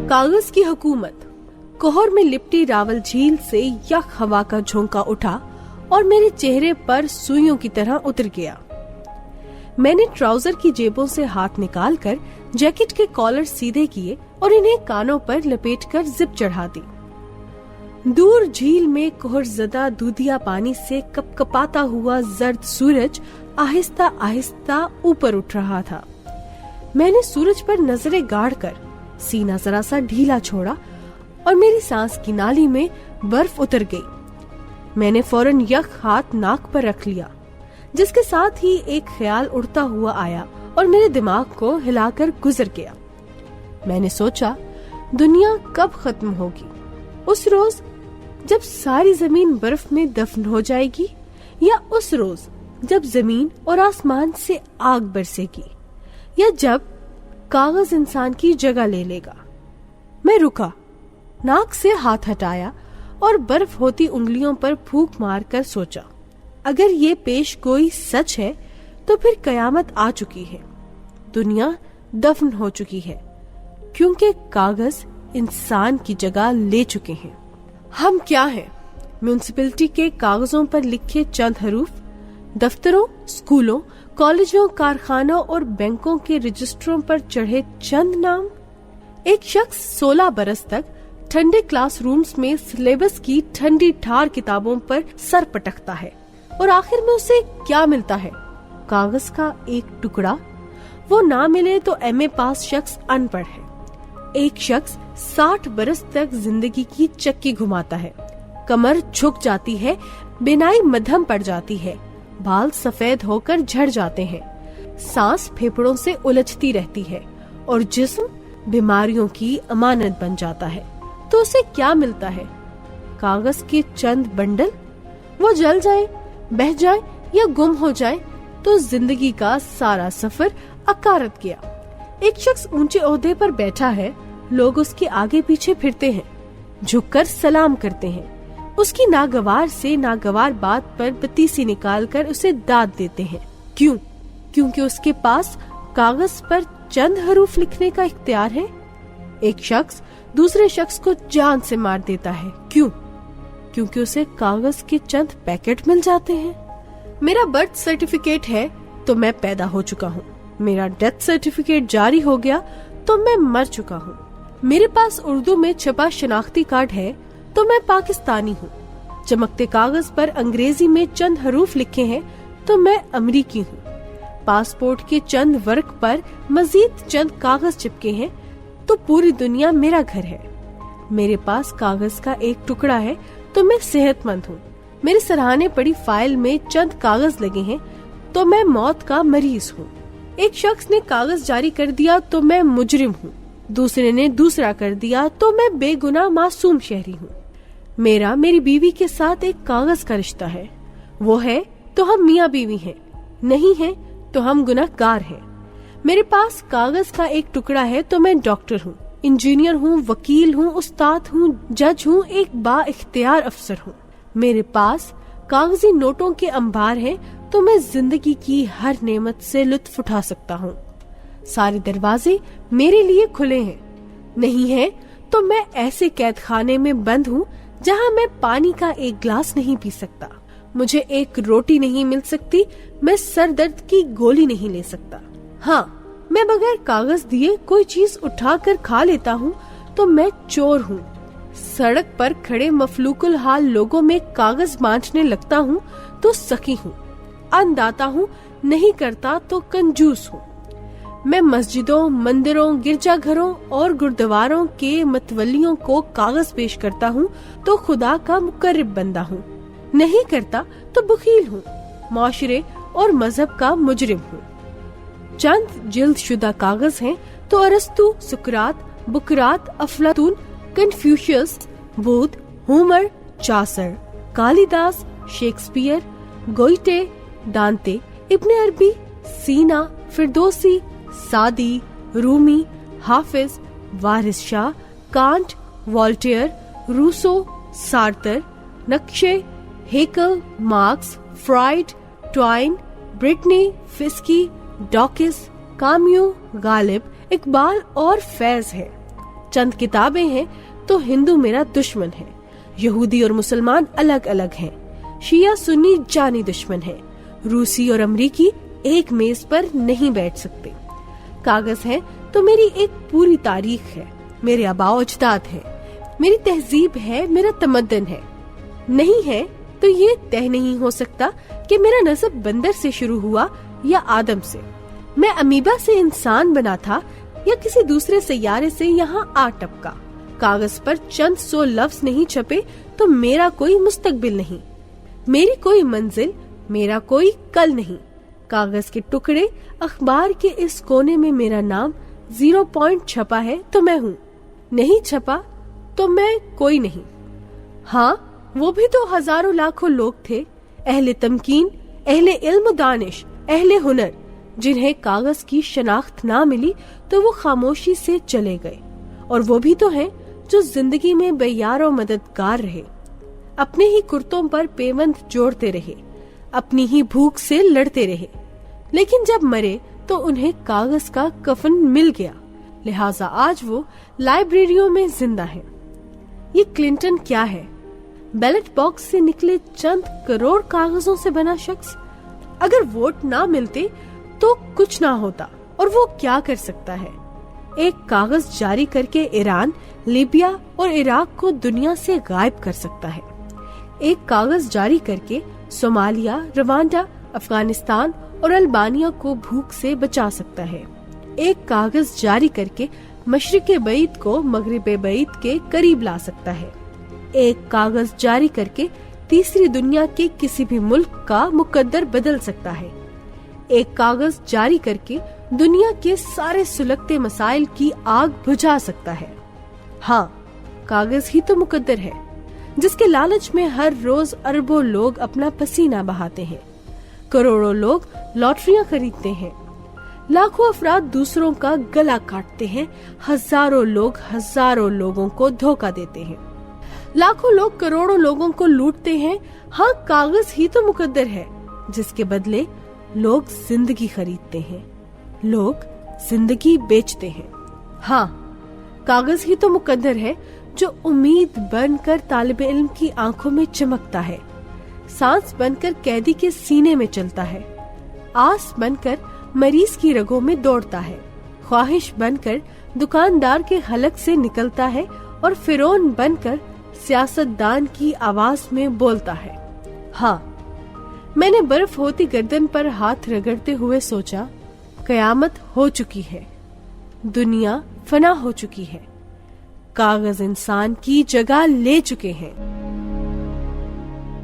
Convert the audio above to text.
कागज की हुकूमत। कोहर में लिपटी रावल झील से यक हवा का झोंका उठा और मेरे चेहरे पर सुइयों की तरह उतर गया। मैंने ट्राउजर की जेबों से हाथ निकालकर जैकेट के कॉलर सीधे किए और इन्हें कानों पर लपेटकर जिप चढ़ा दी। दूर झील में कोहरज़दा दूधिया पानी से कपकपाता हुआ जर्द सूरज आहिस्ता आहिस्ता ऊपर उठ रहा था। मैंने सूरज पर नजरें गाड़कर सीना जरा सा ढीला छोड़ा और मेरी सांस की नाली में बर्फ उतर गई। मैंने फौरन यक हाथ नाक पर रख लिया, जिसके साथ ही एक ख्याल उड़ता हुआ आया और मेरे दिमाग को हिलाकर गुजर गया। मैंने सोचा, दुनिया कब खत्म होगी? उस रोज जब सारी जमीन बर्फ में दफन हो जाएगी, या उस रोज जब जमीन और आसमान से आग बरसेगी, या जब कागज इंसान की जगह ले लेगा? मैं रुका, नाक से हाथ हटाया और बर्फ होती उंगलियों पर फूंक मारकर सोचा, अगर ये पेश गोई सच है तो फिर कयामत आ चुकी है, दुनिया दफन हो चुकी है, क्योंकि कागज इंसान की जगह ले चुके हैं। हम क्या हैं? म्यूनिसिपैलिटी के कागजों पर लिखे चंद हरूफ, दफ्तरों, स्कूलों, कॉलेजों, कारखानों और बैंकों के रजिस्टरों पर चढ़े चंद नाम। एक शख्स 16 बरस तक ठंडे क्लासरूम्स में सिलेबस की ठंडी ठार किताबों पर सर पटकता है और आखिर में उसे क्या मिलता है? कागज का एक टुकड़ा। वो ना मिले तो एमए पास शख्स अनपढ़ है। एक शख्स 60 बरस तक जिंदगी की चक्की घुमाता है, कमर झुक जाती है, बिनाई मध्यम पड़ जाती है, बाल सफेद होकर झड़ जाते हैं, सांस फेफड़ों से उलझती रहती है और जिस्म बीमारियों की अमानत बन जाता है। तो उसे क्या मिलता है? कागज के चंद बंडल। वो जल जाए, बह जाए या गुम हो जाए तो जिंदगी का सारा सफर अकारत गया। एक शख्स ऊंचे ओहदे पर बैठा है, लोग उसके आगे पीछे फिरते हैं, झुककर सलाम करते हैं, उसकी नागवार से नागवार बात पर बतीसी निकालकर उसे दाद देते हैं। क्यों? क्योंकि उसके पास कागज पर चंद हरूफ लिखने का इख्तियार है। एक शख्स दूसरे शख्स को जान से मार देता है। क्यों? क्योंकि उसे कागज के चंद पैकेट मिल जाते हैं। मेरा बर्थ सर्टिफिकेट है तो मैं पैदा हो चुका हूँ, मेरा डेथ सर्टिफिकेट जारी हो गया तो मैं मर चुका हूँ, मेरे पास उर्दू में छपा शनाख्ती कार्ड है तो मैं पाकिस्तानी हूँ, चमकते कागज पर अंग्रेजी में चंद हरूफ लिखे हैं तो मैं अमरीकी हूँ, पासपोर्ट के चंद वर्क पर मजीद चंद कागज चिपके हैं तो पूरी दुनिया मेरा घर है। मेरे पास कागज का एक टुकड़ा है तो मैं सेहतमंद हूँ, मेरे सराहने पड़ी फाइल में चंद कागज लगे हैं तो मैं मौत का मरीज हूँ। एक शख्स ने कागज जारी कर दिया तो मैं मुजरिम हूँ, दूसरे ने दूसरा कर दिया तो मैं बेगुनाह मासूम शहरी हूँ। मेरा मेरी बीवी के साथ एक कागज का रिश्ता है, वो है तो हम मियाँ बीवी हैं, नहीं है तो हम गुनहगार हैं। मेरे पास कागज का एक टुकड़ा है तो मैं डॉक्टर हूँ, इंजीनियर हूँ, वकील हूँ, उस्ताद हूँ, जज हूँ, एक बा इख्तियार अफसर हूँ। मेरे पास कागजी नोटों के अंबार हैं तो मैं जिंदगी की हर नेमत से लुत्फ उठा सकता हूँ। सारे दरवाजे मेरे लिए खुले हैं, नहीं है तो मैं ऐसे कैद खाने में बंद हूँ जहाँ मैं पानी का एक गिलास नहीं पी सकता, मुझे एक रोटी नहीं मिल सकती, मैं सर दर्द की गोली नहीं ले सकता। हाँ, मैं बगैर कागज दिए कोई चीज उठा कर खा लेता हूँ तो मैं चोर हूँ। सड़क पर खड़े मफलूकुल हाल लोगों में कागज बांटने लगता हूँ तो सखी हूँ, अन्नदाता हूँ, नहीं करता तो कंजूस हूँ। मैं मस्जिदों, मंदिरों, गिरजाघरों और गुरुद्वारों के मतवलियों को कागज पेश करता हूँ तो खुदा का मुकर्रब बंदा हूँ, नहीं करता तो बखील हूँ, माशरे और मजहब का मुजरिम हूँ। चंद जिल्द शुदा कागज हैं तो अरस्तु, Sukrat, Buqrat, Aflatoon, Confucius, Buddha, Homer, Chaucer, Kalidas, Shakespeare, Goethe, Dante, Ibn Arabi, Sina, Firdausi, Saadi, Rumi, Hafiz, Waris Shah, Kant, Voltaire, Rousseau, Sartre, नक्शे, हेकल, मार्क्स, फ्राइड, ट्वाइन, ब्रिटनी, फिस्की, डॉकिस, काम्यू, गालिब, इकबाल और फैज है। चंद किताबें हैं तो हिंदू मेरा दुश्मन है, यहूदी और मुसलमान अलग अलग हैं, शिया सुन्नी जानी दुश्मन है, रूसी और अमरीकी एक मेज पर नहीं बैठ सकते। कागज है तो मेरी एक पूरी तारीख है, मेरे आबाओ अजदाद है, मेरी तहजीब है, मेरा तमद्दन है। नहीं है तो ये तय नहीं हो सकता कि मेरा नस्ब बंदर से शुरू हुआ या आदम से, मैं अमीबा से इंसान बना था या किसी दूसरे सैयारे से यहाँ आ टपका। कागज पर चंद 100 लफ्ज नहीं छपे तो मेरा कोई मुस्तकबिल नहीं, मेरी कोई मंजिल, मेरा कोई कल नहीं। कागज के टुकड़े, अखबार के इस कोने में मेरा नाम 0 पॉइंट छपा है तो मैं हूँ, नहीं छपा तो मैं कोई नहीं। हाँ, वो भी तो हजारों लाखों लोग थे, अहले तमकीन, अहले इल्म दानिश, अहले हुनर, जिन्हें कागज की शनाख्त ना मिली तो वो खामोशी से चले गए। और वो भी तो हैं जो जिंदगी में बेयार और मददगार रहे, अपने ही कुर्तों पर पेवंद जोड़ते रहे, अपनी ही भूख से लड़ते रहे, लेकिन जब मरे तो उन्हें कागज का कफन मिल गया, लिहाजा आज वो लाइब्रेरियों में जिंदा है। ये क्लिंटन क्या है? बैलेट बॉक्स से निकले चंद करोड़ कागजों से बना शख्स। अगर वोट ना मिलते तो कुछ ना होता, और वो क्या कर सकता है? एक कागज जारी करके ईरान, लीबिया और इराक को दुनिया से गायब कर सकता है। एक कागज जारी करके सोमालिया, रवांडा, अफगानिस्तान और अल्बानिया को भूख से बचा सकता है। एक कागज जारी करके मशरिक़े बईद को मगरिबे बईद के करीब ला सकता है। एक कागज जारी करके तीसरी दुनिया के किसी भी मुल्क का मुकद्दर बदल सकता है। एक कागज जारी करके दुनिया के सारे सुलगते मसाइल की आग बुझा सकता है। हाँ, कागज ही तो मुकद्दर है, जिसके लालच में हर रोज अरबों लोग अपना पसीना बहाते हैं, करोड़ों लोग लॉटरियां खरीदते हैं, लाखों अफराद दूसरों का गला काटते हैं, हजारों लोग हजारों लोगों को धोखा देते हैं, लाखों लोग करोड़ों लोगों को लूटते हैं। हाँ, कागज ही तो मुकद्दर है, जिसके बदले लोग जिंदगी खरीदते हैं, लोग जिंदगी बेचते हैं। हाँ, कागज ही तो मुकद्दर है जो उम्मीद बनकर तालिबे इल्म की आंखों में चमकता है, सांस बनकर कैदी के सीने में चलता है, आस बनकर मरीज की रगों में दौड़ता है, ख्वाहिश बनकर दुकानदार के हलक से निकलता है और फिरौन बनकर सियासतदान की आवाज में बोलता है। हाँ, मैंने बर्फ होती गर्दन पर हाथ रगड़ते हुए सोचा, कयामत हो चुकी है, दुनिया फना हो चुकी है, कागज इंसान की जगह ले चुके हैं।